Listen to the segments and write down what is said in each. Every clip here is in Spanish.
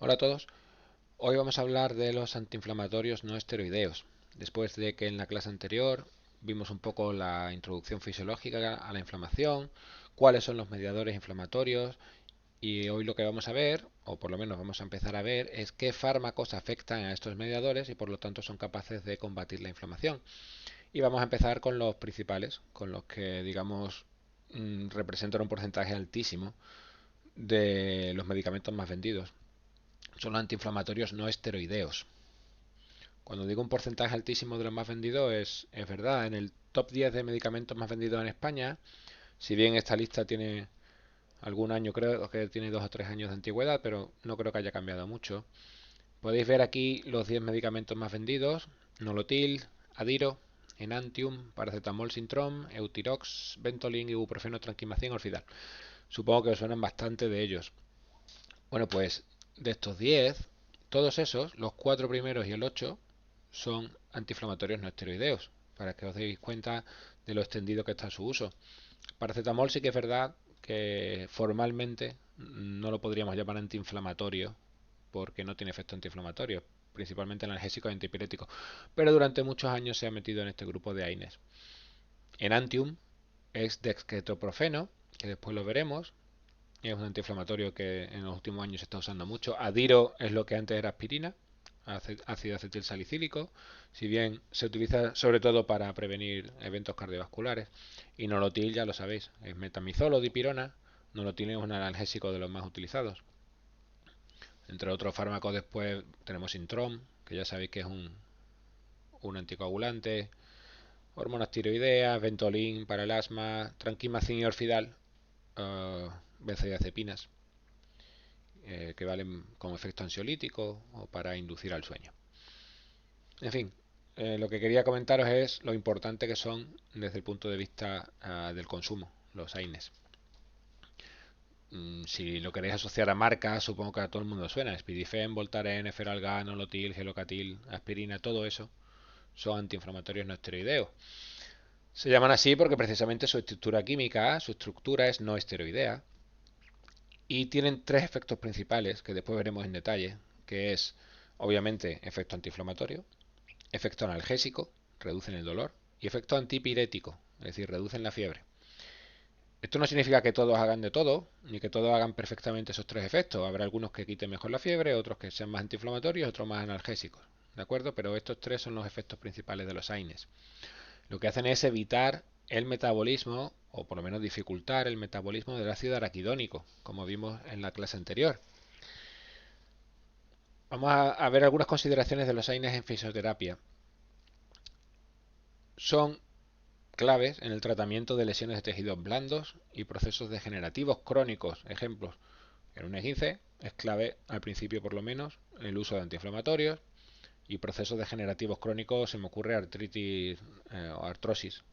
Hola a todos, hoy vamos a hablar de los antiinflamatorios no esteroideos. Después de que en la clase anterior vimos un poco la introducción fisiológica a la inflamación, cuáles son los mediadores inflamatorios y hoy lo que vamos a ver, o por lo menos vamos a empezar a ver, es qué fármacos afectan a estos mediadores y por lo tanto son capaces de combatir la inflamación. Y vamos a empezar con los principales, con los que digamos representan un porcentaje altísimo de los medicamentos más vendidos. Son los antiinflamatorios no esteroideos. Cuando digo un porcentaje altísimo de los más vendidos, es verdad. En el top 10 de medicamentos más vendidos en España, si bien esta lista tiene algún año, creo que tiene 2 o 3 años de antigüedad, pero no creo que haya cambiado mucho. Podéis ver aquí los 10 medicamentos más vendidos: Nolotil, Adiro, Enantium, Paracetamol, Sintrom, Eutirox, Ventolin, Ibuprofeno, Tranquimacin, Orfidal. Supongo que os suenan bastante de ellos. Bueno, pues de estos 10, todos esos, los 4 primeros y el 8, son antiinflamatorios no esteroideos, para que os deis cuenta de lo extendido que está su uso. Paracetamol sí que es verdad que formalmente no lo podríamos llamar antiinflamatorio porque no tiene efecto antiinflamatorio, principalmente analgésico y antipirético, pero durante muchos años se ha metido en este grupo de AINES. Enantium es dextroprofeno, que después lo veremos, es un antiinflamatorio que en los últimos años se está usando mucho. Adiro es lo que antes era aspirina, ácido acetil salicílico, si bien se utiliza sobre todo para prevenir eventos cardiovasculares. Y Nolotil, ya lo sabéis, es metamizol o dipirona. Nolotil es un analgésico de los más utilizados. Entre otros fármacos después tenemos Sintrom, que ya sabéis que es un anticoagulante, hormonas tiroideas, Ventolin para el asma, Tranquimacin y Orfidal, benzodiazepinas, que valen como efecto ansiolítico o para inducir al sueño. En fin, lo que quería comentaros es lo importante que son desde el punto de vista del consumo, los AINES. Si lo queréis asociar a marcas, supongo que a todo el mundo suena. Spidifen, Voltaren, Feralgan, Nolotil, Gelocatil, aspirina, todo eso son antiinflamatorios no esteroideos. Se llaman así porque precisamente su estructura química, su estructura es no esteroidea y tienen tres efectos principales que después veremos en detalle, que es obviamente efecto antiinflamatorio, efecto analgésico, reducen el dolor, y efecto antipirético, es decir, reducen la fiebre. Esto no significa que todos hagan de todo, ni que todos hagan perfectamente esos tres efectos. Habrá algunos que quiten mejor la fiebre, otros que sean más antiinflamatorios, otros más analgésicos. ¿De acuerdo? Pero estos tres son los efectos principales de los AINES. Lo que hacen es evitar el metabolismo, o por lo menos dificultar el metabolismo del ácido araquidónico, como vimos en la clase anterior. Vamos a ver algunas consideraciones de los AINES en fisioterapia. Son claves en el tratamiento de lesiones de tejidos blandos y procesos degenerativos crónicos. Ejemplos: en un esguince es clave, al principio por lo menos, el uso de antiinflamatorios, y procesos degenerativos crónicos se me ocurre artritis o artrosis,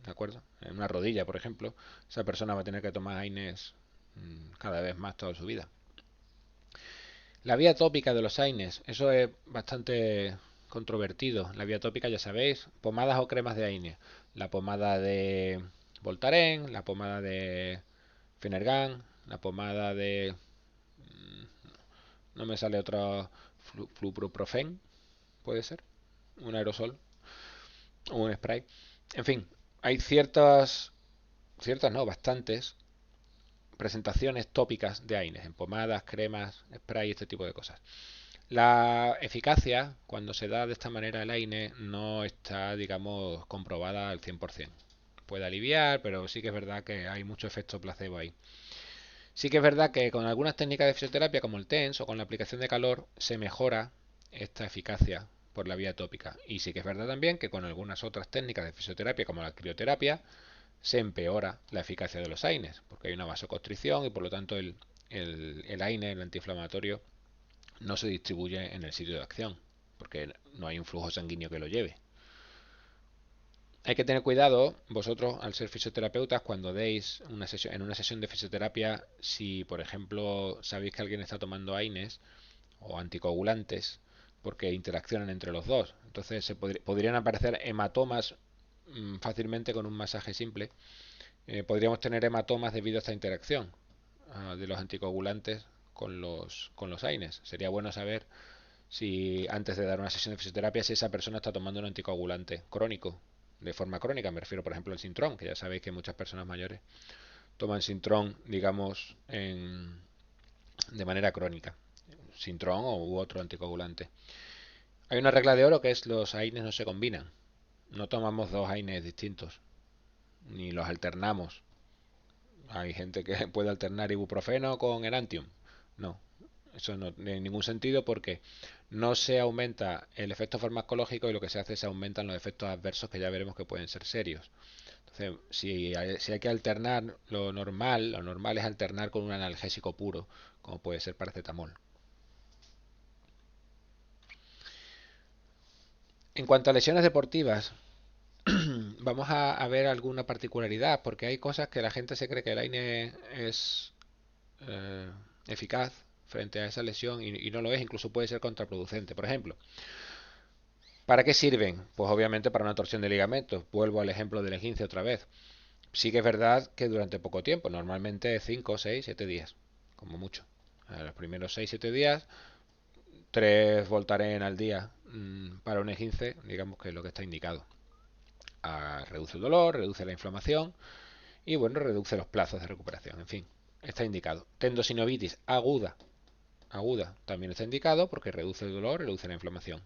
¿de acuerdo? En una rodilla, por ejemplo, esa persona va a tener que tomar AINES cada vez más toda su vida. La vía tópica de los AINES, eso es bastante controvertido. La vía tópica, ya sabéis, pomadas o cremas de AINES. La pomada de Voltaren, la pomada de Fenergan, la pomada de... no me sale otro... Fluproprofen, puede ser, un aerosol o un spray. En fin, hay ciertas no, bastantes presentaciones tópicas de AINES, en pomadas, cremas, spray, este tipo de cosas. La eficacia, cuando se da de esta manera el AINE, no está, digamos, comprobada al 100%. Puede aliviar, pero sí que es verdad que hay mucho efecto placebo ahí. Sí que es verdad que con algunas técnicas de fisioterapia como el TENS o con la aplicación de calor se mejora esta eficacia por la vía tópica. Y sí que es verdad también que con algunas otras técnicas de fisioterapia como la crioterapia se empeora la eficacia de los AINES, porque hay una vasoconstricción y por lo tanto el AINE, el antiinflamatorio, no se distribuye en el sitio de acción, porque no hay un flujo sanguíneo que lo lleve. Hay que tener cuidado vosotros, al ser fisioterapeutas, cuando deis en una sesión de fisioterapia, si por ejemplo sabéis que alguien está tomando AINES o anticoagulantes, porque interaccionan entre los dos. Entonces podrían aparecer hematomas fácilmente con un masaje simple. Podríamos tener hematomas debido a esta interacción de los anticoagulantes con los AINES. Sería bueno saber si antes de dar una sesión de fisioterapia, si esa persona está tomando un anticoagulante crónico, de forma crónica. Me refiero, por ejemplo, al Sintrón, que ya sabéis que muchas personas mayores toman Sintrón, digamos, de manera crónica. Sintrón u otro anticoagulante. Hay una regla de oro que es los AINES no se combinan. No tomamos dos AINES distintos, ni los alternamos. Hay gente que puede alternar ibuprofeno con enantium. No, eso no tiene ningún sentido porque no se aumenta el efecto farmacológico y lo que se hace es aumentan los efectos adversos que ya veremos que pueden ser serios. Entonces, si hay que alternar, lo normal es alternar con un analgésico puro, como puede ser paracetamol. En cuanto a lesiones deportivas, vamos a ver alguna particularidad, porque hay cosas que la gente se cree que el AINE es eh, eficaz frente a esa lesión y no lo es, incluso puede ser contraproducente. Por ejemplo, ¿para qué sirven? Pues obviamente para una torsión de ligamentos. Vuelvo al ejemplo del esguince otra vez. Sí que es verdad que durante poco tiempo, normalmente 5, 6, 7 días, como mucho. En los primeros 6, 7 días, 3 Voltaren al día para un esguince, digamos que es lo que está indicado. Reduce el dolor, reduce la inflamación y bueno, reduce los plazos de recuperación. En fin, está indicado. Tendosinovitis aguda también está indicado porque reduce el dolor, reduce la inflamación.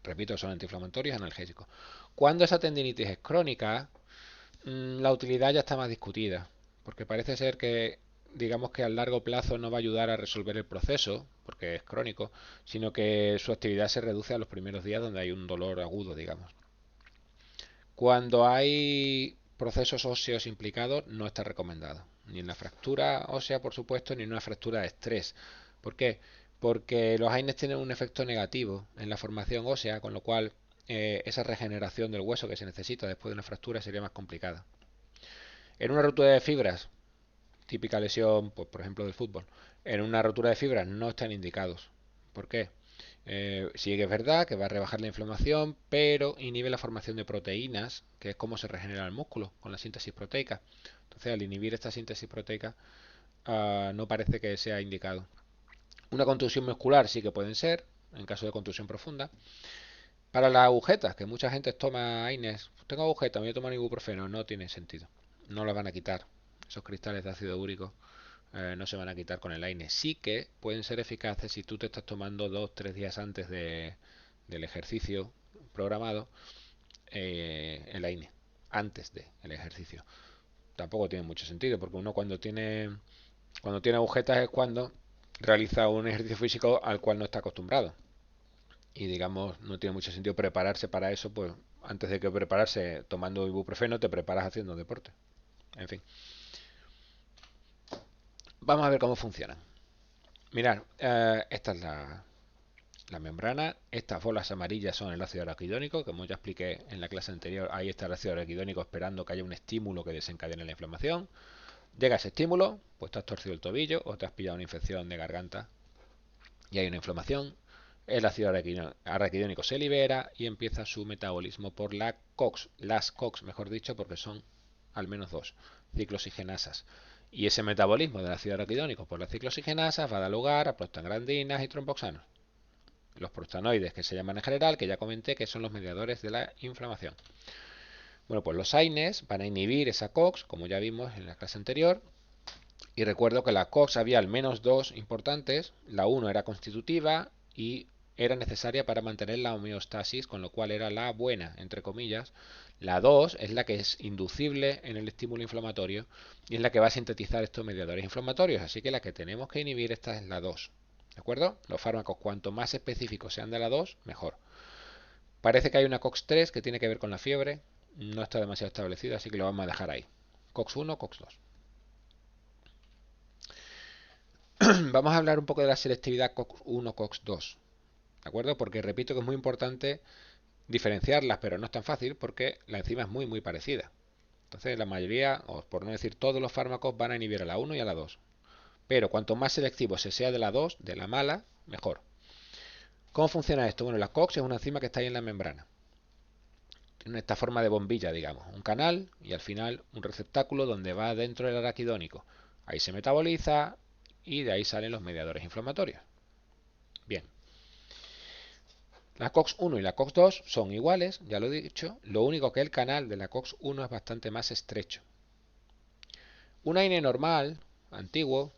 Repito, son antiinflamatorios analgésicos. Cuando esa tendinitis es crónica, la utilidad ya está más discutida, porque parece ser que, digamos que a largo plazo no va a ayudar a resolver el proceso, porque es crónico, sino que su actividad se reduce a los primeros días donde hay un dolor agudo, digamos. Cuando hay procesos óseos implicados, no está recomendado, ni en la fractura ósea, por supuesto, ni en una fractura de estrés. ¿Por qué? Porque los AINES tienen un efecto negativo en la formación ósea, con lo cual esa regeneración del hueso que se necesita después de una fractura sería más complicada. En una ruptura de fibras, típica lesión, pues, por ejemplo, del fútbol, en una rotura de fibras no están indicados. ¿Por qué? Sí que es verdad que va a rebajar la inflamación, pero inhibe la formación de proteínas, que es como se regenera el músculo con la síntesis proteica. Entonces, al inhibir esta síntesis proteica, no parece que sea indicado. Una contusión muscular sí que pueden ser, en caso de contusión profunda. Para las agujetas, que mucha gente toma AINES, tengo agujetas, me voy a tomar ibuprofeno, no tiene sentido. No las van a quitar. Esos cristales de ácido úrico no se van a quitar con el AINE. Sí que pueden ser eficaces si tú te estás tomando 2 o 3 días antes del ejercicio programado el AINE, antes del ejercicio. Tampoco tiene mucho sentido, porque uno cuando tiene agujetas es cuando realiza un ejercicio físico al cual no está acostumbrado. Y digamos, no tiene mucho sentido prepararse para eso, pues antes de que prepararse tomando ibuprofeno, te preparas haciendo deporte. En fin, vamos a ver cómo funcionan. Mirad, esta es la membrana. Estas bolas amarillas son el ácido araquidónico, como ya expliqué en la clase anterior. Ahí está el ácido araquidónico esperando que haya un estímulo que desencadene la inflamación. Llega ese estímulo, pues te has torcido el tobillo o te has pillado una infección de garganta y hay una inflamación. El ácido araquidónico se libera y empieza su metabolismo por las COX, mejor dicho, porque son al menos dos ciclosigenasas. Y ese metabolismo del ácido araquidónico por las ciclosigenasas va a dar lugar a prostaglandinas y tromboxanos. Los prostanoides, que se llaman en general, que ya comenté que son los mediadores de la inflamación. Bueno, pues los AINES van a inhibir esa COX, como ya vimos en la clase anterior. Y recuerdo que la COX había al menos dos importantes. La 1 era constitutiva y era necesaria para mantener la homeostasis, con lo cual era la buena, entre comillas. La 2 es la que es inducible en el estímulo inflamatorio y es la que va a sintetizar estos mediadores inflamatorios. Así que la que tenemos que inhibir esta es la 2. ¿De acuerdo? Los fármacos cuanto más específicos sean de la 2, mejor. Parece que hay una COX-3 que tiene que ver con la fiebre. No está demasiado establecida, así que lo vamos a dejar ahí. COX-1, COX-2. Vamos a hablar un poco de la selectividad COX-1, COX-2. ¿De acuerdo? Porque repito que es muy importante diferenciarlas, pero no es tan fácil porque la enzima es muy, muy parecida. Entonces, la mayoría, o por no decir todos los fármacos, van a inhibir a la 1 y a la 2. Pero cuanto más selectivo se sea de la 2, de la mala, mejor. ¿Cómo funciona esto? Bueno, la COX es una enzima que está ahí en la membrana. Tiene esta forma de bombilla, digamos. Un canal y al final un receptáculo donde va dentro el araquidónico. Ahí se metaboliza y de ahí salen los mediadores inflamatorios. Bien, la COX-1 y la COX-2 son iguales, ya lo he dicho, lo único que el canal de la COX-1 es bastante más estrecho. Un AINE normal, antiguo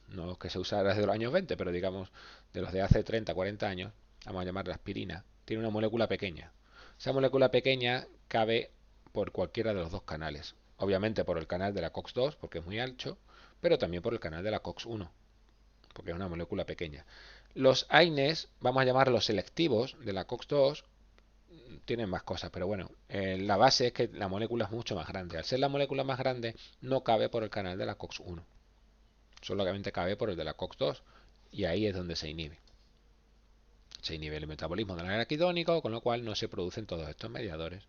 no que se usara desde los años 20, pero digamos de los de hace 30, 40 años, vamos a llamarla aspirina, tiene una molécula pequeña. Esa molécula pequeña cabe por cualquiera de los dos canales. Obviamente por el canal de la COX-2, porque es muy ancho, pero también por el canal de la COX-1, porque es una molécula pequeña. Los AINES, vamos a llamarlos selectivos, de la COX-2, tienen más cosas, pero bueno, la base es que la molécula es mucho más grande. Al ser la molécula más grande, no cabe por el canal de la COX-1, solamente cabe por el de la COX-2, y ahí es donde se inhibe. Se inhibe el metabolismo del araquidónico, con lo cual no se producen todos estos mediadores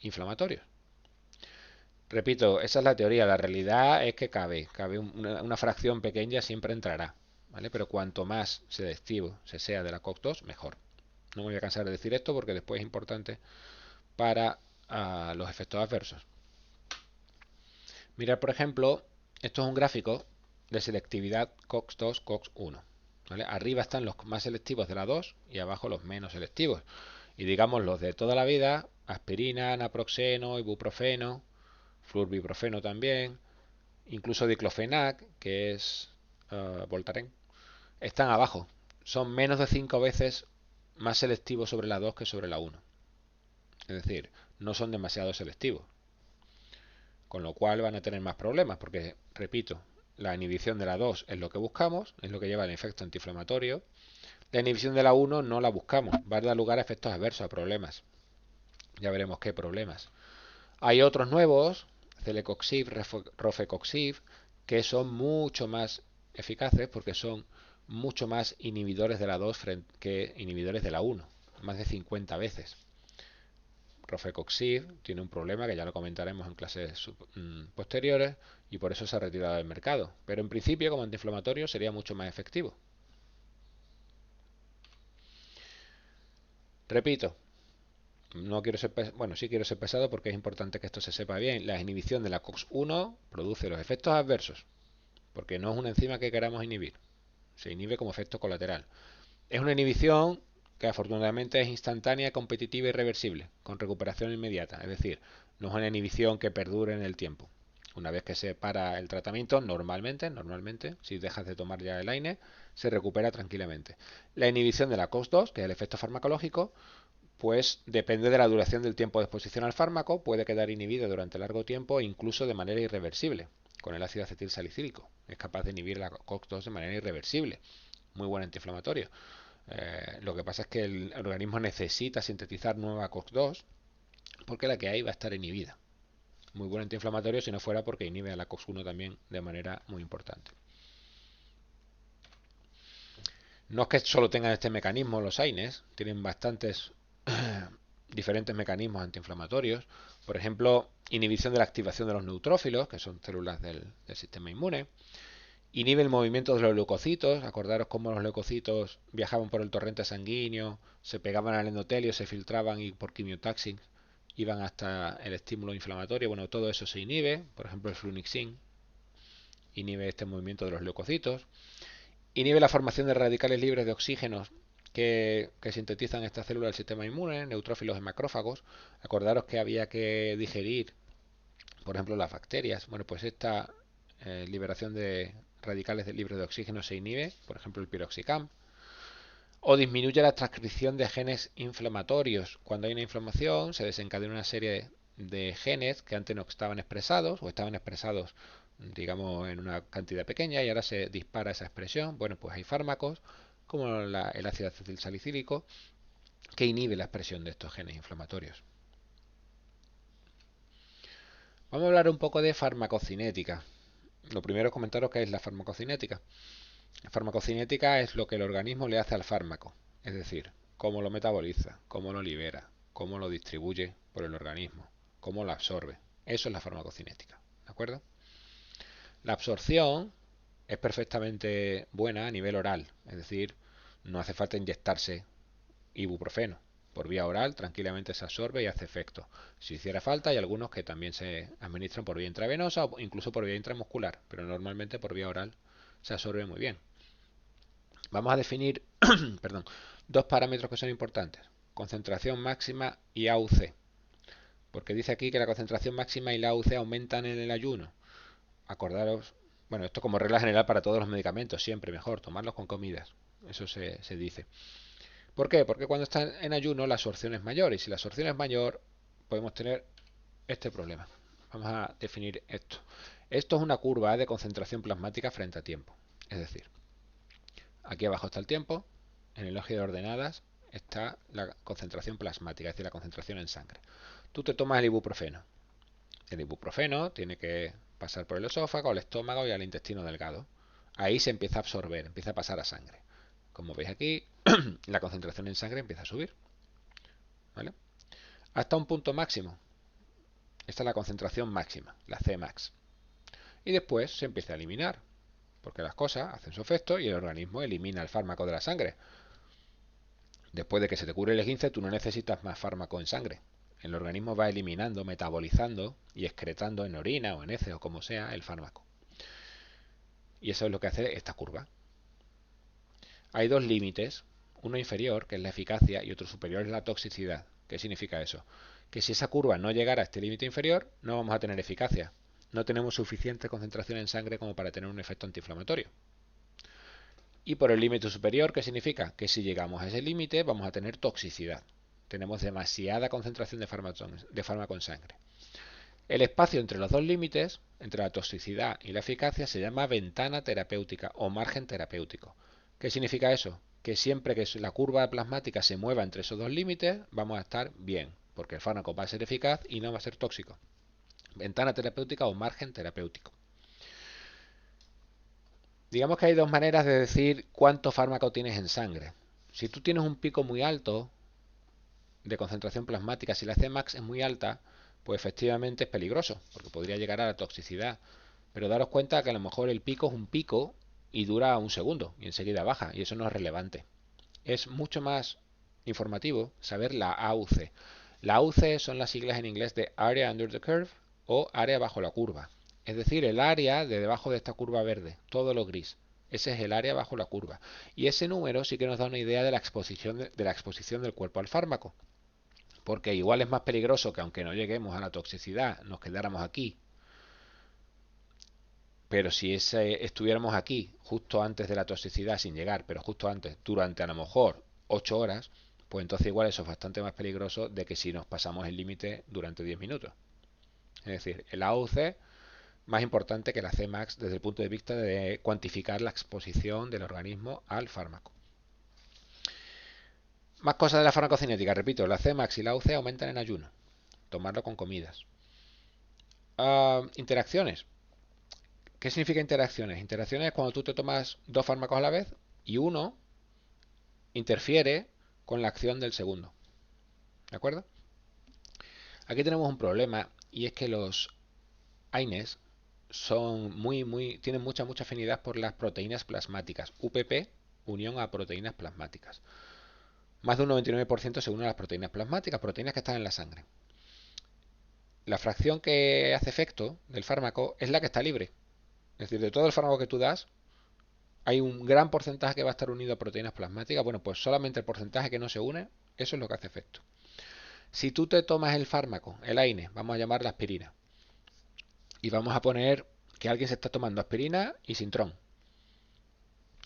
inflamatorios. Repito, esa es la teoría, la realidad es que cabe una fracción pequeña siempre entrará, ¿vale? Pero cuanto más selectivo se sea de la COX-2, mejor. No me voy a cansar de decir esto porque después es importante para los efectos adversos. Mirad, por ejemplo, esto es un gráfico de selectividad COX-2, COX-1. ¿Vale? Arriba están los más selectivos de la 2 y abajo los menos selectivos. Y digamos los de toda la vida, aspirina, naproxeno, ibuprofeno, flurbiprofeno también, incluso diclofenac, que es Voltaren, están abajo. Son menos de 5 veces más selectivos sobre la 2 que sobre la 1. Es decir, no son demasiado selectivos. Con lo cual van a tener más problemas, porque, repito, la inhibición de la 2 es lo que buscamos, es lo que lleva al efecto antiinflamatorio. La inhibición de la 1 no la buscamos, va a dar lugar a efectos adversos, a problemas. Ya veremos qué problemas. Hay otros nuevos, celecoxib, rofecoxib, que son mucho más eficaces porque son mucho más inhibidores de la 2 que inhibidores de la 1, más de 50 veces. Rofecoxib tiene un problema que ya lo comentaremos en clases posteriores y por eso se ha retirado del mercado, pero en principio como antiinflamatorio sería mucho más efectivo. Repito, no quiero ser bueno, sí quiero ser pesado porque es importante que esto se sepa bien. La inhibición de la COX-1 produce los efectos adversos, porque no es una enzima que queramos inhibir, se inhibe como efecto colateral. Es una inhibición que afortunadamente es instantánea, competitiva y reversible, con recuperación inmediata, es decir, no es una inhibición que perdure en el tiempo. Una vez que se para el tratamiento, normalmente, si dejas de tomar ya el AINE, se recupera tranquilamente. La inhibición de la COX-2, que es el efecto farmacológico, pues depende de la duración del tiempo de exposición al fármaco, puede quedar inhibido durante largo tiempo e incluso de manera irreversible, con el ácido acetilsalicílico. Es capaz de inhibir la COX-2 de manera irreversible. Muy buen antiinflamatorio. Lo que pasa es que el organismo necesita sintetizar nueva COX-2 porque la que hay va a estar inhibida. Muy buen antiinflamatorio si no fuera porque inhibe a la COX-1 también de manera muy importante. No es que solo tengan este mecanismo los AINES, tienen bastantes diferentes mecanismos antiinflamatorios. Por ejemplo, inhibición de la activación de los neutrófilos, que son células del sistema inmune. Inhibe el movimiento de los leucocitos. Acordaros cómo los leucocitos viajaban por el torrente sanguíneo, se pegaban al endotelio, se filtraban y por quimiotaxis iban hasta el estímulo inflamatorio. Bueno, todo eso se inhibe. Por ejemplo, el flunixin inhibe este movimiento de los leucocitos. Inhibe la formación de radicales libres de oxígeno que sintetizan estas células del sistema inmune, neutrófilos y macrófagos. Acordaros que había que digerir, por ejemplo, las bacterias. Bueno, pues esta liberación de radicales libres de oxígeno se inhibe, por ejemplo, el piroxicam. O disminuye la transcripción de genes inflamatorios. Cuando hay una inflamación, se desencadena una serie de genes que antes no estaban expresados o estaban expresados, digamos, en una cantidad pequeña y ahora se dispara esa expresión. Bueno, pues hay fármacos como el ácido acetilsalicílico que inhibe la expresión de estos genes inflamatorios. Vamos a hablar un poco de farmacocinética. Lo primero es comentaros qué es la farmacocinética. La farmacocinética es lo que el organismo le hace al fármaco, es decir, cómo lo metaboliza, cómo lo libera, cómo lo distribuye por el organismo, cómo lo absorbe. Eso es la farmacocinética, ¿de acuerdo? La absorción es perfectamente buena a nivel oral, es decir, no hace falta inyectarse ibuprofeno, Por vía oral tranquilamente se absorbe y hace efecto. Si hiciera falta, hay algunos que también se administran por vía intravenosa o incluso por vía intramuscular, pero normalmente por vía oral se absorbe muy bien. Vamos a definir perdón, dos parámetros que son importantes: concentración máxima y AUC. Porque dice aquí que la concentración máxima y la AUC aumentan en el ayuno. Acordaros, bueno, esto como regla general para todos los medicamentos, siempre mejor tomarlos con comidas. Eso se dice. ¿Por qué? Porque cuando están en ayuno la absorción es mayor, y si la absorción es mayor podemos tener este problema. Vamos a definir esto. Esto es una curva de concentración plasmática frente a tiempo. Es decir, aquí abajo está el tiempo, en el eje de ordenadas está la concentración plasmática, es decir, la concentración en sangre. Tú te tomas el ibuprofeno. El ibuprofeno tiene que pasar por el esófago, el estómago y al intestino delgado. Ahí se empieza a absorber, empieza a pasar a sangre. Como veis aquí, la concentración en sangre empieza a subir, ¿vale? Hasta un punto máximo. Esta es la concentración máxima, la Cmax. Y después se empieza a eliminar, porque las cosas hacen su efecto y el organismo elimina el fármaco de la sangre. Después de que se te cure el esguince, tú no necesitas más fármaco en sangre. El organismo va eliminando, metabolizando y excretando en orina o en heces o como sea el fármaco. Y eso es lo que hace esta curva. Hay dos límites, uno inferior, que es la eficacia, y otro superior, es la toxicidad. ¿Qué significa eso? Que si esa curva no llegara a este límite inferior, no vamos a tener eficacia. No tenemos suficiente concentración en sangre como para tener un efecto antiinflamatorio. Y por el límite superior, ¿qué significa? Que si llegamos a ese límite vamos a tener toxicidad. Tenemos demasiada concentración de fármaco en sangre. El espacio entre los dos límites, entre la toxicidad y la eficacia, se llama ventana terapéutica o margen terapéutico. ¿Qué significa eso? Que siempre que la curva plasmática se mueva entre esos dos límites, vamos a estar bien, porque el fármaco va a ser eficaz y no va a ser tóxico. Ventana terapéutica o margen terapéutico. Digamos que hay dos maneras de decir cuánto fármaco tienes en sangre. Si tú tienes un pico muy alto de concentración plasmática, si la Cmax es muy alta, pues efectivamente es peligroso, porque podría llegar a la toxicidad. Pero daros cuenta que a lo mejor el pico es un pico y dura un segundo y enseguida baja, y eso no es relevante. Es mucho más informativo saber la AUC. La AUC son las siglas en inglés de Area Under the Curve o área bajo la curva. Es decir, el área de debajo de esta curva verde, todo lo gris. Ese es el área bajo la curva. Y ese número sí que nos da una idea de la exposición del cuerpo al fármaco. Porque igual es más peligroso que aunque no lleguemos a la toxicidad, nos quedáramos aquí. Pero si estuviéramos aquí justo antes de la toxicidad sin llegar, pero justo antes, durante a lo mejor 8 horas, pues entonces igual eso es bastante más peligroso de que si nos pasamos el límite durante 10 minutos. Es decir, el AUC más importante que la Cmax desde el punto de vista de cuantificar la exposición del organismo al fármaco. Más cosas de la farmacocinética, repito, la Cmax y la AUC aumentan en ayuno. Tomarlo con comidas. Interacciones. ¿Qué significa interacciones? Interacciones es cuando tú te tomas dos fármacos a la vez y uno interfiere con la acción del segundo. ¿De acuerdo? Aquí tenemos un problema y es que los AINES tienen mucha afinidad por las proteínas plasmáticas. UPP, unión a proteínas plasmáticas. Más de un 99% se une a las proteínas plasmáticas, proteínas que están en la sangre. La fracción que hace efecto del fármaco es la que está libre. Es decir, de todo el fármaco que tú das, hay un gran porcentaje que va a estar unido a proteínas plasmáticas. Bueno, pues solamente el porcentaje que no se une, eso es lo que hace efecto. Si tú te tomas el fármaco, el AINE, vamos a llamar la aspirina, y vamos a poner que alguien se está tomando aspirina y Sintrón.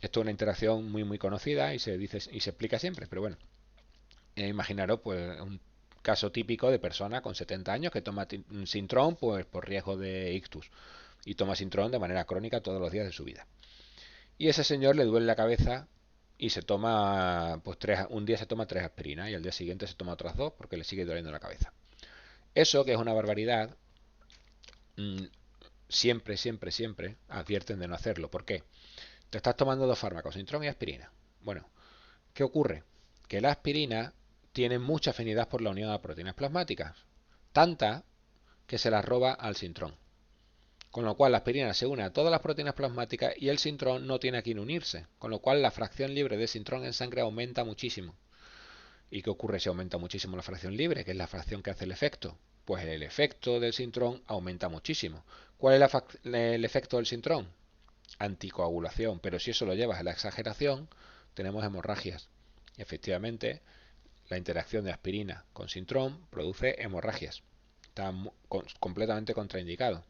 Esto es una interacción muy conocida y se dice y se explica siempre, pero bueno, imaginaros pues un caso típico de persona con 70 años que toma Sintrón pues por riesgo de ictus y toma Sintrón de manera crónica todos los días de su vida. Y ese señor le duele la cabeza y se toma, pues un día se toma 3 aspirinas y al día siguiente se toma otras 2 porque le sigue doliendo la cabeza. Eso, que es una barbaridad, siempre advierten de no hacerlo. ¿Por qué? Te estás tomando dos fármacos, Sintrón y aspirina. Bueno, ¿qué ocurre? Que la aspirina tiene mucha afinidad por la unión a proteínas plasmáticas, tanta que se la roba al Sintrón. Con lo cual la aspirina se une a todas las proteínas plasmáticas y el Sintrón no tiene a quién unirse, con lo cual la fracción libre de Sintrón en sangre aumenta muchísimo. ¿Y qué ocurre si aumenta muchísimo la fracción libre, que es la fracción que hace el efecto? Pues el efecto del sintrón aumenta muchísimo. ¿Cuál es el efecto del sintrón? Anticoagulación, pero si eso lo llevas a la exageración, tenemos hemorragias. Y efectivamente, la interacción de aspirina con sintrón produce hemorragias. Está completamente contraindicado.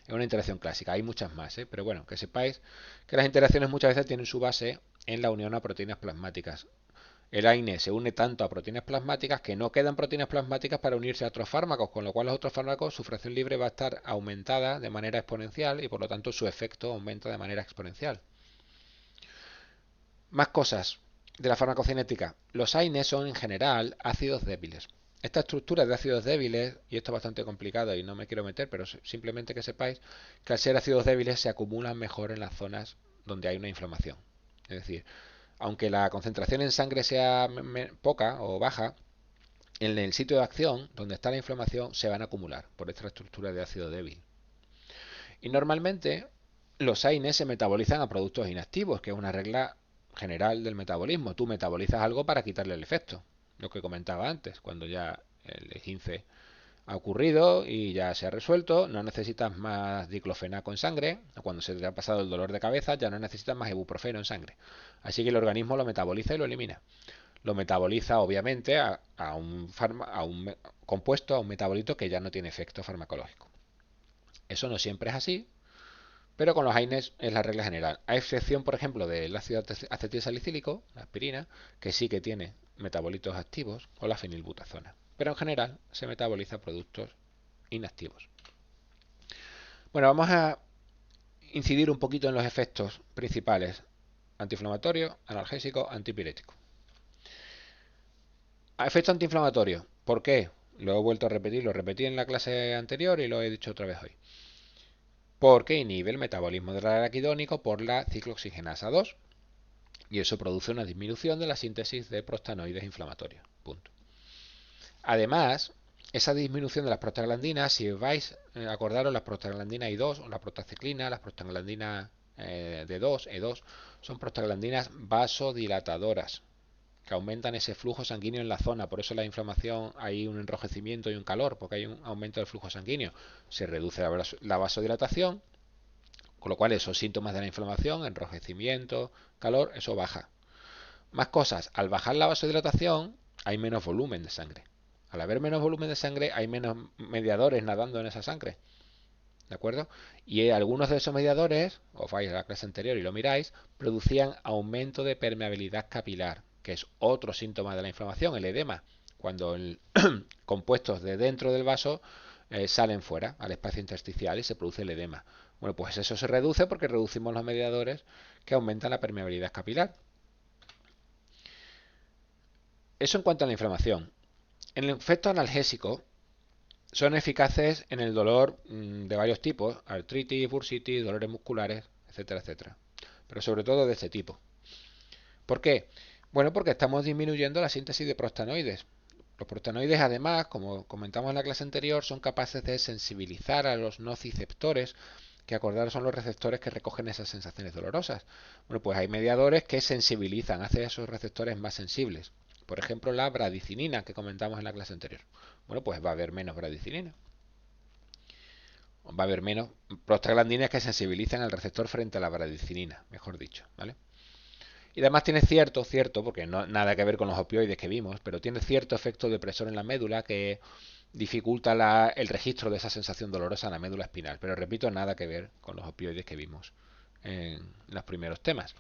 Es una interacción clásica, hay muchas más, pero bueno, que sepáis que las interacciones muchas veces tienen su base en la unión a proteínas plasmáticas. El AINE se une tanto a proteínas plasmáticas que no quedan proteínas plasmáticas para unirse a otros fármacos, con lo cual los otros fármacos, su fracción libre va a estar aumentada de manera exponencial y por lo tanto su efecto aumenta de manera exponencial. Más cosas de la farmacocinética. Los AINE son en general ácidos débiles. Esta estructura de ácidos débiles, y esto es bastante complicado y no me quiero meter, pero simplemente que sepáis que al ser ácidos débiles se acumulan mejor en las zonas donde hay una inflamación. Es decir, aunque la concentración en sangre sea poca o baja, en el sitio de acción, donde está la inflamación, se van a acumular por esta estructura de ácido débil. Y normalmente los AINE se metabolizan a productos inactivos, que es una regla general del metabolismo. Tú metabolizas algo para quitarle el efecto, lo que comentaba antes, cuando ya el esguince ha ocurrido y ya se ha resuelto, no necesitas más diclofenaco en sangre, cuando se te ha pasado el dolor de cabeza ya no necesitas más ibuprofeno en sangre. Así que el organismo lo metaboliza y lo elimina. Lo metaboliza obviamente a un compuesto, a un metabolito que ya no tiene efecto farmacológico. Eso no siempre es así, pero con los AINES es la regla general. A excepción, por ejemplo, del ácido acetilsalicílico, la aspirina, que sí que tiene metabolitos activos, o la fenilbutazona. Pero en general se metaboliza productos inactivos. Bueno, vamos a incidir un poquito en los efectos principales: antiinflamatorio, analgésico, antipirético. Efecto antiinflamatorio. ¿Por qué? Lo he vuelto a repetir, lo repetí en la clase anterior y lo he dicho otra vez hoy. Porque inhibe el metabolismo del araquidónico por la ciclooxigenasa 2 y eso produce una disminución de la síntesis de prostanoides inflamatorios. Punto. Además, esa disminución de las prostaglandinas, si vais a acordaros, las prostaglandinas I2 o la prostaciclina, las prostaglandinas D2, E2, son prostaglandinas vasodilatadoras que aumentan ese flujo sanguíneo en la zona. Por eso la inflamación, hay un enrojecimiento y un calor, porque hay un aumento del flujo sanguíneo. Se reduce la vasodilatación, con lo cual esos síntomas de la inflamación, enrojecimiento, calor, eso baja. Más cosas, al bajar la vasodilatación hay menos volumen de sangre. Al haber menos volumen de sangre hay menos mediadores nadando en esa sangre. ¿De acuerdo? Y algunos de esos mediadores, os vais a la clase anterior y lo miráis, producían aumento de permeabilidad capilar, que es otro síntoma de la inflamación, el edema, cuando compuestos de dentro del vaso salen fuera al espacio intersticial y se produce el edema. Bueno, pues eso se reduce porque reducimos los mediadores que aumentan la permeabilidad capilar. Eso en cuanto a la inflamación. En el efecto analgésico, son eficaces en el dolor de varios tipos: artritis, bursitis, dolores musculares, etcétera, etcétera. Pero sobre todo de este tipo. ¿Por qué? Bueno, porque estamos disminuyendo la síntesis de prostanoides. Los prostanoides, además, como comentamos en la clase anterior, son capaces de sensibilizar a los nociceptores, que acordar son los receptores que recogen esas sensaciones dolorosas. Bueno, pues hay mediadores que sensibilizan, hacen esos receptores más sensibles. Por ejemplo, la bradicinina que comentamos en la clase anterior. Bueno, pues va a haber menos bradicinina. Va a haber menos prostaglandinas que sensibilizan al receptor frente a la bradicinina, mejor dicho, ¿vale? Y además tiene cierto, porque no nada que ver con los opioides que vimos, pero tiene cierto efecto depresor en la médula que dificulta el registro de esa sensación dolorosa en la médula espinal. Pero repito, nada que ver con los opioides que vimos en los primeros temas.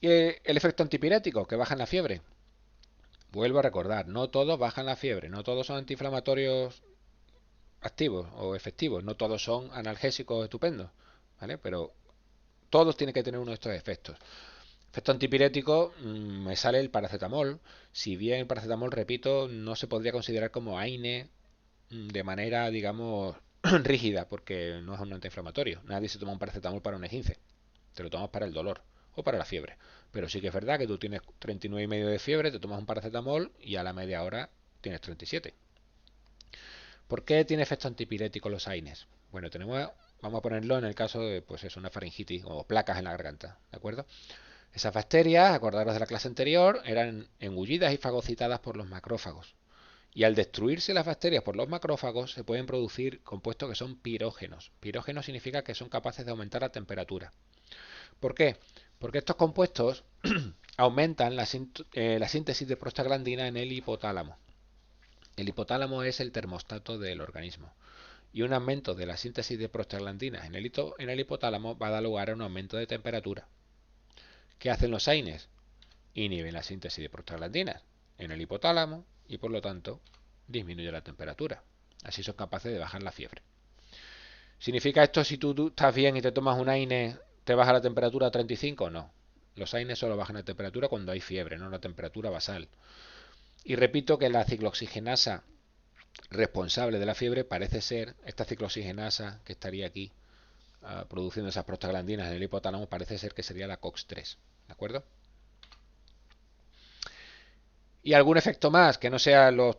Y el efecto antipirético, que baja la fiebre. Vuelvo a recordar, no todos bajan la fiebre, no todos son antiinflamatorios activos o efectivos, no todos son analgésicos estupendos, ¿vale? Pero todos tienen que tener uno de estos efectos. Efecto antipirético, me sale el paracetamol. Si bien el paracetamol, repito, no se podría considerar como AINE de manera, digamos, rígida, porque no es un antiinflamatorio. Nadie se toma un paracetamol para un esguince. Te lo tomas para el dolor o para la fiebre. Pero sí que es verdad que tú tienes 39,5 de fiebre, te tomas un paracetamol y a la media hora tienes 37. ¿Por qué tiene efecto antipirético los AINES? Bueno, vamos a ponerlo en el caso de, pues eso, una faringitis o placas en la garganta, ¿de acuerdo? Esas bacterias, acordaros de la clase anterior, eran engullidas y fagocitadas por los macrófagos. Y al destruirse las bacterias por los macrófagos se pueden producir compuestos que son pirógenos. Pirógenos significa que son capaces de aumentar la temperatura. ¿Por qué? Porque estos compuestos aumentan la síntesis de prostaglandina en el hipotálamo. El hipotálamo es el termostato del organismo. Y un aumento de la síntesis de prostaglandinas en el hipotálamo va a dar lugar a un aumento de temperatura. ¿Qué hacen los AINES? Inhiben la síntesis de prostaglandinas en el hipotálamo y por lo tanto disminuye la temperatura. Así son capaces de bajar la fiebre. ¿Significa esto si tú estás bien y te tomas un AINE, te baja la temperatura a 35? No. Los AINES solo bajan la temperatura cuando hay fiebre, no la temperatura basal. Y repito que la ciclooxigenasa responsable de la fiebre parece ser, esta ciclooxigenasa que estaría aquí produciendo esas prostaglandinas en el hipotálamo, parece ser que sería la COX-3. ¿De acuerdo? Y algún efecto más que no sea los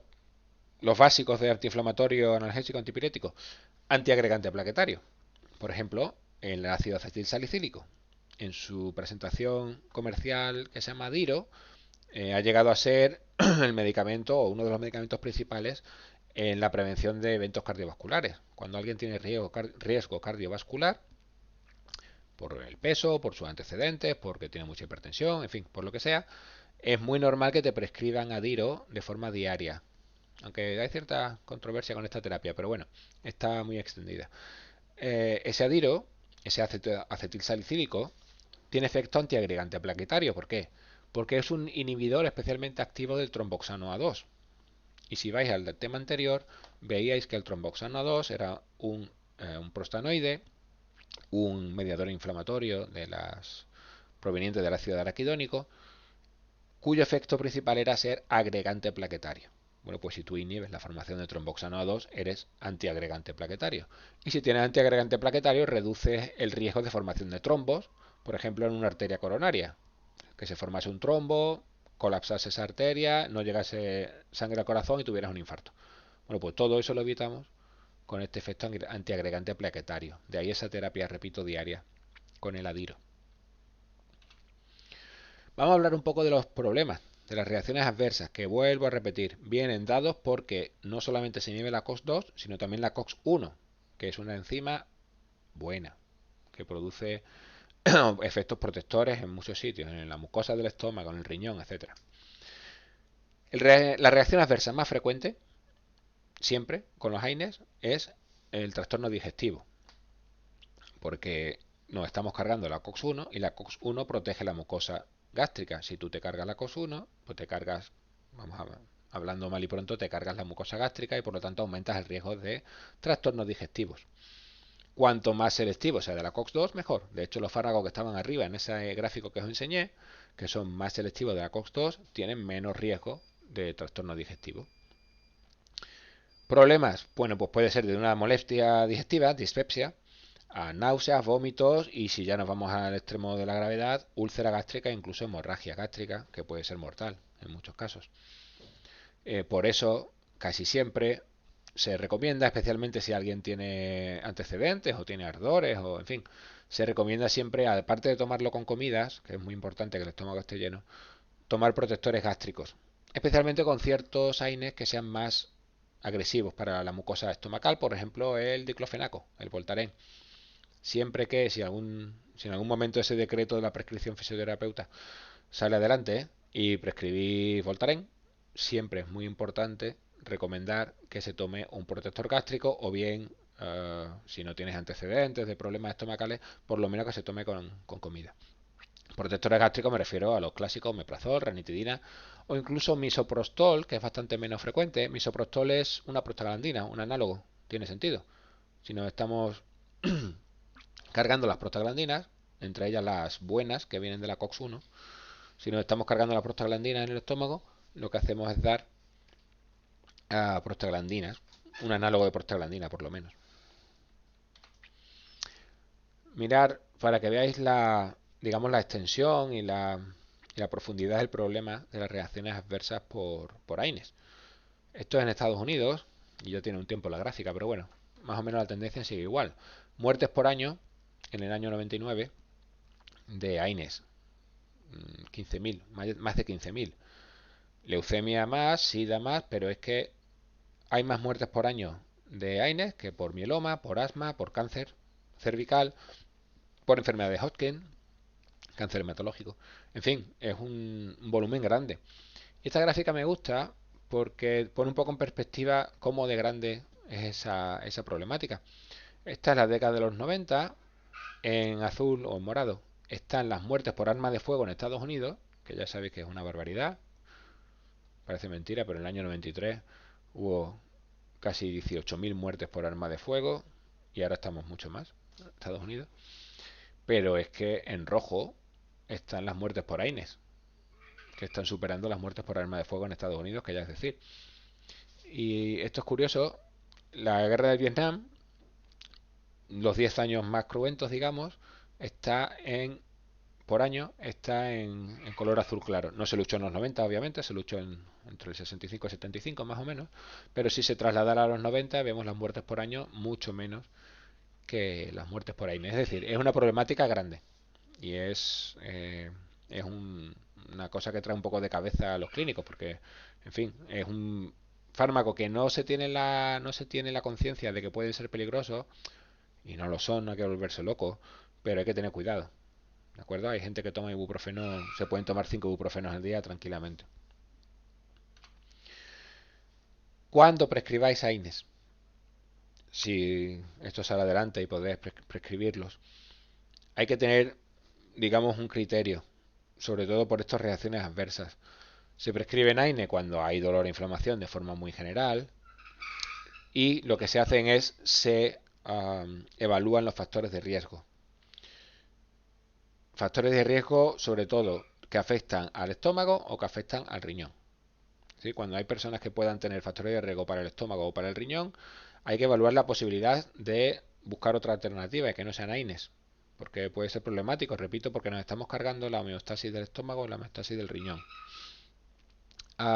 básicos de antiinflamatorio, analgésico, antipirético. Antiagregante plaquetario. Por ejemplo, el ácido acetilsalicílico. En su presentación comercial que se llama Diro, ha llegado a ser el medicamento o uno de los medicamentos principales en la prevención de eventos cardiovasculares. Cuando alguien tiene riesgo cardiovascular, por el peso, por sus antecedentes, porque tiene mucha hipertensión, en fin, por lo que sea, es muy normal que te prescriban Adiro de forma diaria. Aunque hay cierta controversia con esta terapia, pero bueno, está muy extendida. Ese Adiro, ese acetilsalicílico, tiene efecto antiagregante plaquetario. ¿Por qué? Porque es un inhibidor especialmente activo del tromboxano A2. Y si vais al tema anterior, veíais que el tromboxano A2 era un prostanoide, un mediador inflamatorio proveniente del ácido araquidónico, cuyo efecto principal era ser agregante plaquetario. Bueno, pues si tú inhibes la formación de tromboxano A2, eres antiagregante plaquetario. Y si tienes antiagregante plaquetario, reduces el riesgo de formación de trombos, por ejemplo, en una arteria coronaria. Que se formase un trombo, colapsase esa arteria, no llegase sangre al corazón y tuvieras un infarto. Bueno, pues todo eso lo evitamos con este efecto antiagregante plaquetario. De ahí esa terapia, repito, diaria con el Adiro. Vamos a hablar un poco de los problemas, de las reacciones adversas, que vuelvo a repetir, vienen dados porque no solamente se inhibe la COX-2, sino también la COX-1, que es una enzima buena, que produce efectos protectores en muchos sitios, en la mucosa del estómago, en el riñón, etc. La reacción adversa más frecuente, siempre, con los AINES, es el trastorno digestivo, porque nos estamos cargando la COX-1 y la COX-1 protege la mucosa gástrica. Si tú te cargas la COX-1, pues te cargas, hablando mal y pronto, te cargas la mucosa gástrica y por lo tanto aumentas el riesgo de trastornos digestivos. Cuanto más selectivo sea de la COX-2, mejor. De hecho, los fármacos que estaban arriba en ese gráfico que os enseñé, que son más selectivos de la COX-2, tienen menos riesgo de trastorno digestivo. Problemas, bueno, pues puede ser de una molestia digestiva, dispepsia, a náuseas, vómitos y si ya nos vamos al extremo de la gravedad, úlcera gástrica e incluso hemorragia gástrica, que puede ser mortal en muchos casos. Por eso, casi siempre se recomienda, especialmente si alguien tiene antecedentes o tiene ardores o en fin, se recomienda siempre, aparte de tomarlo con comidas, que es muy importante que el estómago esté lleno, tomar protectores gástricos, especialmente con ciertos AINES que sean más agresivos para la mucosa estomacal, por ejemplo el diclofenaco, el Voltaren. Siempre que si en algún momento ese decreto de la prescripción fisioterapeuta sale adelante y prescribís Voltaren, siempre es muy importante recomendar que se tome un protector gástrico o bien, si no tienes antecedentes de problemas estomacales, por lo menos que se tome con comida. Protectores gástricos me refiero a los clásicos omeprazol, ranitidina o incluso misoprostol, que es bastante menos frecuente. Misoprostol es una prostaglandina, un análogo, tiene sentido. Si nos estamos cargando las prostaglandinas, entre ellas las buenas que vienen de la COX-1, si nos estamos cargando las prostaglandinas en el estómago, lo que hacemos es dar a prostaglandinas, un análogo de prostaglandina por lo menos. Mirar para que veáis digamos, la extensión y la profundidad del problema de las reacciones adversas por AINES. Esto es en Estados Unidos, y ya tiene un tiempo la gráfica, pero bueno, más o menos la tendencia sigue igual. Muertes por año, en el año 99, de AINES. 15.000, más de 15.000. Leucemia más, SIDA más, pero es que hay más muertes por año de AINES que por mieloma, por asma, por cáncer cervical, por enfermedad de Hodgkin, cáncer hematológico. En fin, es un volumen grande. Y esta gráfica me gusta porque pone un poco en perspectiva cómo de grande es esa problemática. Esta es la década de los 90, en azul o en morado están las muertes por arma de fuego en Estados Unidos, que ya sabéis que es una barbaridad, parece mentira, pero en el año 93 hubo casi 18.000 muertes por arma de fuego y ahora estamos mucho más en Estados Unidos. Pero es que en rojo están las muertes por AINES, que están superando las muertes por arma de fuego en Estados Unidos, que ya es decir. Y esto es curioso, la guerra de Vietnam, los 10 años más cruentos, digamos, está en por año está en color azul claro. No se luchó en los 90, obviamente, se luchó entre el 65 y 75 más o menos, pero si se trasladara a los 90 vemos las muertes por año mucho menos que las muertes por AINES. Es decir, es una problemática grande y una cosa que trae un poco de cabeza a los clínicos porque, en fin, es un fármaco que no se tiene la conciencia de que pueden ser peligrosos y no lo son, no hay que volverse loco, pero hay que tener cuidado. ¿De acuerdo? Hay gente que toma ibuprofeno, se pueden tomar 5 ibuprofenos al día tranquilamente. ¿Cuándo prescribáis AINES? Si esto sale adelante y podéis prescribirlos, hay que tener, digamos, un criterio, sobre todo por estas reacciones adversas. Se prescribe AINE cuando hay dolor e inflamación de forma muy general y lo que se hacen es se evalúan los factores de riesgo. Factores de riesgo sobre todo que afectan al estómago o que afectan al riñón. ¿Sí? Cuando hay personas que puedan tener factores de riesgo para el estómago o para el riñón, hay que evaluar la posibilidad de buscar otra alternativa y que no sean AINES, porque puede ser problemático, repito, porque nos estamos cargando la homeostasis del estómago y la homeostasis del riñón.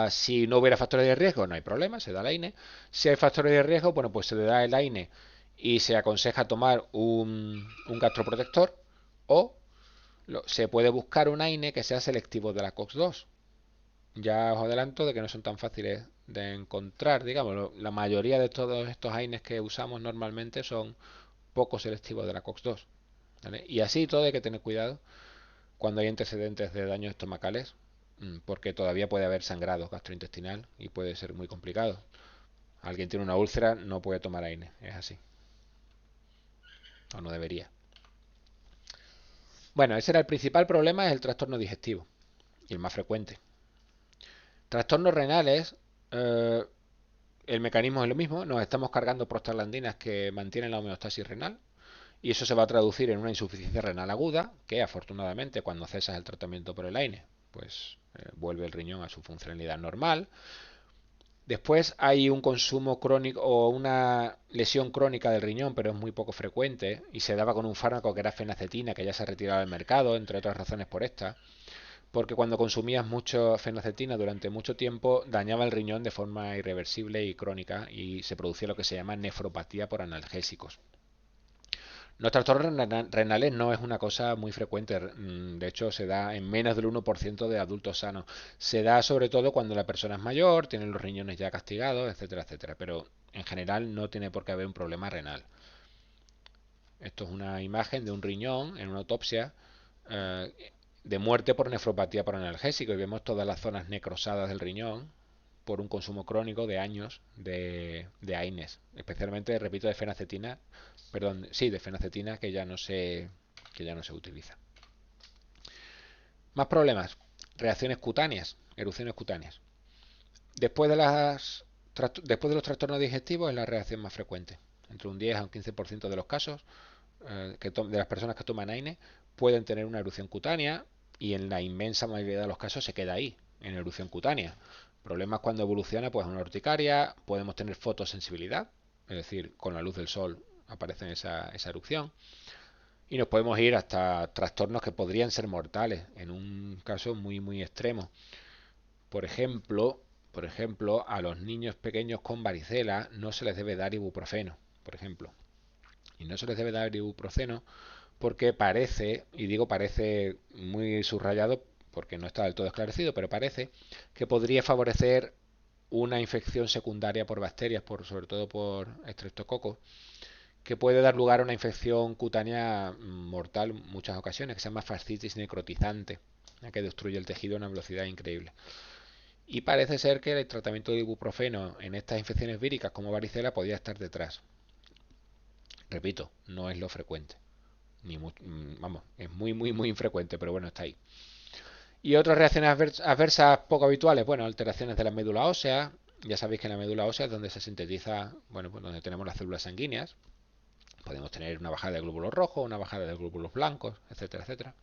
Si no hubiera factores de riesgo, no hay problema, se da el AINE. Si hay factores de riesgo, bueno, pues se le da el AINE y se aconseja tomar un gastroprotector o se puede buscar un AINE que sea selectivo de la COX-2. Ya os adelanto de que no son tan fáciles de encontrar, digamos, la mayoría de todos estos AINES que usamos normalmente son poco selectivos de la COX-2. ¿Vale? Y así todo hay que tener cuidado cuando hay antecedentes de daños estomacales, porque todavía puede haber sangrado gastrointestinal y puede ser muy complicado. Alguien tiene una úlcera, no puede tomar AINE, es así. O no debería. Bueno, ese era el principal problema, es el trastorno digestivo y el más frecuente. Trastornos renales, el mecanismo es lo mismo, nos estamos cargando prostaglandinas que mantienen la homeostasis renal y eso se va a traducir en una insuficiencia renal aguda que afortunadamente cuando cesas el tratamiento por el AINE pues vuelve el riñón a su funcionalidad normal. Después hay un consumo crónico o una lesión crónica del riñón, pero es muy poco frecuente y se daba con un fármaco que era fenacetina, que ya se ha retirado del mercado, entre otras razones por esta, porque cuando consumías mucho fenacetina durante mucho tiempo dañaba el riñón de forma irreversible y crónica y se producía lo que se llama nefropatía por analgésicos. Los trastornos renales no es una cosa muy frecuente, de hecho se da en menos del 1% de adultos sanos. Se da sobre todo cuando la persona es mayor, tiene los riñones ya castigados, etcétera, etcétera, pero en general no tiene por qué haber un problema renal. Esto es una imagen de un riñón en una autopsia de muerte por nefropatía por analgésico y vemos todas las zonas necrosadas del riñón por un consumo crónico de años de AINES, especialmente, repito, de fenacetina, perdón, sí, de fenacetina que ya no se utiliza. Más problemas, reacciones cutáneas, erupciones cutáneas. Después de después de los trastornos digestivos es la reacción más frecuente. Entre un 10 a un 15% de los casos de las personas que toman AINE pueden tener una erupción cutánea y en la inmensa mayoría de los casos se queda ahí, en erupción cutánea. Problemas cuando evoluciona pues una urticaria, podemos tener fotosensibilidad, es decir, con la luz del sol aparece esa erupción y nos podemos ir hasta trastornos que podrían ser mortales en un caso muy muy extremo. Por ejemplo, a los niños pequeños con varicela no se les debe dar ibuprofeno, por ejemplo. Y no se les debe dar ibuprofeno porque parece, y digo parece muy subrayado, porque no está del todo esclarecido, pero parece que podría favorecer una infección secundaria por bacterias, sobre todo por estreptococos, que puede dar lugar a una infección cutánea mortal en muchas ocasiones, que se llama fascitis necrotizante, que destruye el tejido a una velocidad increíble. Y parece ser que el tratamiento de ibuprofeno en estas infecciones víricas como varicela podía estar detrás. Repito, no es lo frecuente. Vamos, es muy infrecuente, pero bueno, está ahí. Y otras reacciones adversas poco habituales, bueno, alteraciones de la médula ósea. Ya sabéis que en la médula ósea es donde se sintetiza, bueno, pues donde tenemos las células sanguíneas. Podemos tener una bajada de glóbulos rojos, una bajada de glóbulos blancos, etcétera, etcétera.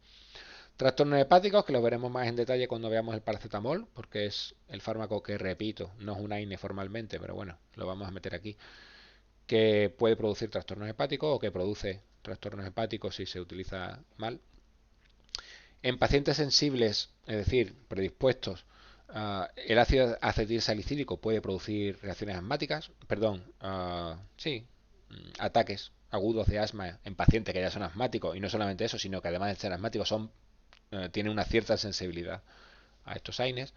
Trastornos hepáticos, que los veremos más en detalle cuando veamos el paracetamol, porque es el fármaco que, repito, no es un AINE formalmente, pero bueno, lo vamos a meter aquí, que puede producir trastornos hepáticos o que produce trastornos hepáticos si se utiliza mal. En pacientes sensibles, es decir, predispuestos, el ácido acetilsalicílico puede producir reacciones asmáticas, perdón, ataques agudos de asma en pacientes que ya son asmáticos, y no solamente eso, sino que además de ser asmáticos tienen una cierta sensibilidad a estos AINES.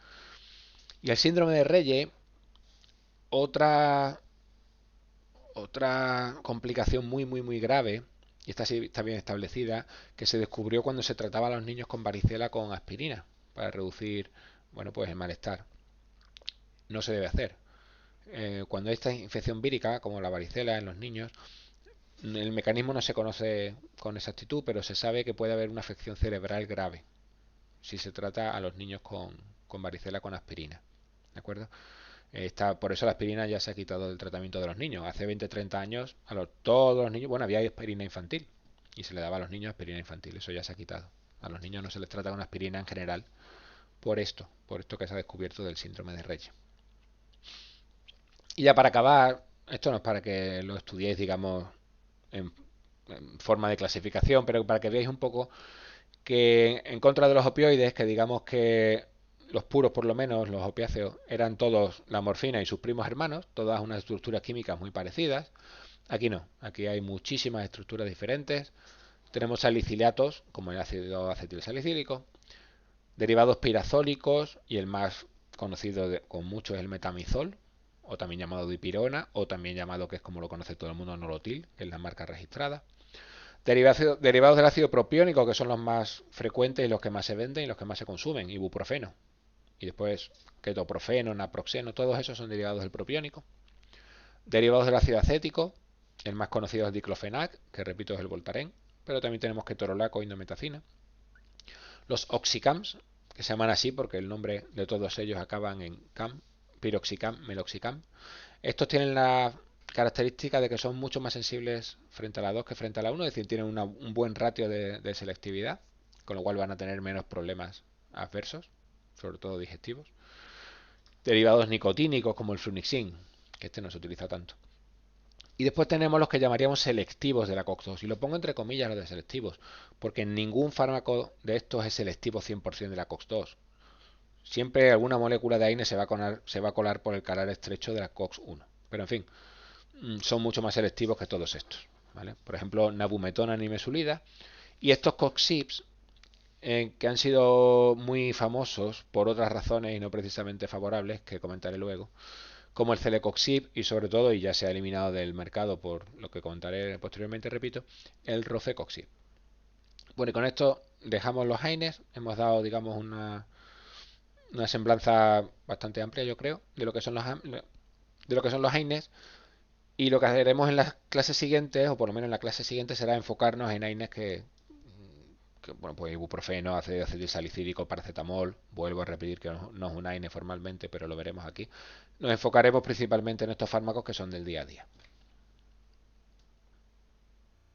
Y el síndrome de Reye, otra complicación muy grave, y esta sí está bien establecida, que se descubrió cuando se trataba a los niños con varicela con aspirina para reducir, bueno, pues el malestar. No se debe hacer. Cuando hay esta infección vírica, como la varicela en los niños, el mecanismo no se conoce con exactitud, pero se sabe que puede haber una afección cerebral grave si se trata a los niños con varicela con aspirina. ¿De acuerdo? Por eso la aspirina ya se ha quitado del tratamiento de los niños. Hace 20-30 años, todos los niños, bueno, había aspirina infantil y se le daba a los niños aspirina infantil. Eso ya se ha quitado. A los niños no se les trata con aspirina en general por esto que se ha descubierto del síndrome de Reye. Y ya para acabar, esto no es para que lo estudiéis, digamos, en forma de clasificación, pero para que veáis un poco que en contra de los opioides, que digamos que los puros por lo menos, los opiáceos, eran todos la morfina y sus primos hermanos, todas unas estructuras químicas muy parecidas. Aquí no, aquí hay muchísimas estructuras diferentes. Tenemos salicilatos, como el ácido acetilsalicílico, derivados pirazólicos, y el más conocido con muchos es el metamizol, o también llamado dipirona, o también llamado, que es como lo conoce todo el mundo, nolotil, que es la marca registrada. Derivados del ácido propiónico, que son los más frecuentes y los que más se venden y los que más se consumen, ibuprofeno. Y después ketoprofeno, naproxeno, todos esos son derivados del propiónico. Derivados del ácido acético, el más conocido es diclofenac, que repito es el Voltaren, pero también tenemos ketorolaco e indometacina. Los oxicams, que se llaman así porque el nombre de todos ellos acaban en cam, piroxicam, meloxicam. Estos tienen la característica de que son mucho más sensibles frente a la 2 que frente a la 1, es decir, tienen un buen ratio de selectividad, con lo cual van a tener menos problemas adversos, sobre todo digestivos. Derivados nicotínicos como el flunixin, que este no se utiliza tanto. Y después tenemos los que llamaríamos selectivos de la COX-2, y lo pongo entre comillas lo de selectivos, porque ningún fármaco de estos es selectivo 100% de la COX-2. Siempre alguna molécula de AINE se va a colar por el canal estrecho de la COX-1. Pero en fin, son mucho más selectivos que todos estos, ¿vale? Por ejemplo, nabumetona nimesulida. Y estos COX-CIPs, que han sido muy famosos por otras razones y no precisamente favorables, que comentaré luego, como el celecoxib y sobre todo, y ya se ha eliminado del mercado por lo que comentaré posteriormente, repito, el rofecoxib. Bueno, y con esto dejamos los AINES. Hemos dado, digamos, una semblanza bastante amplia, yo creo, de lo que son los AINES. Y lo que haremos en las clases siguientes, o por lo menos en la clase siguiente, será enfocarnos en AINES bueno, pues ibuprofeno, ácido acetilsalicílico, paracetamol. Vuelvo a repetir que no es un AINE formalmente, pero lo veremos aquí. Nos enfocaremos principalmente en estos fármacos que son del día a día.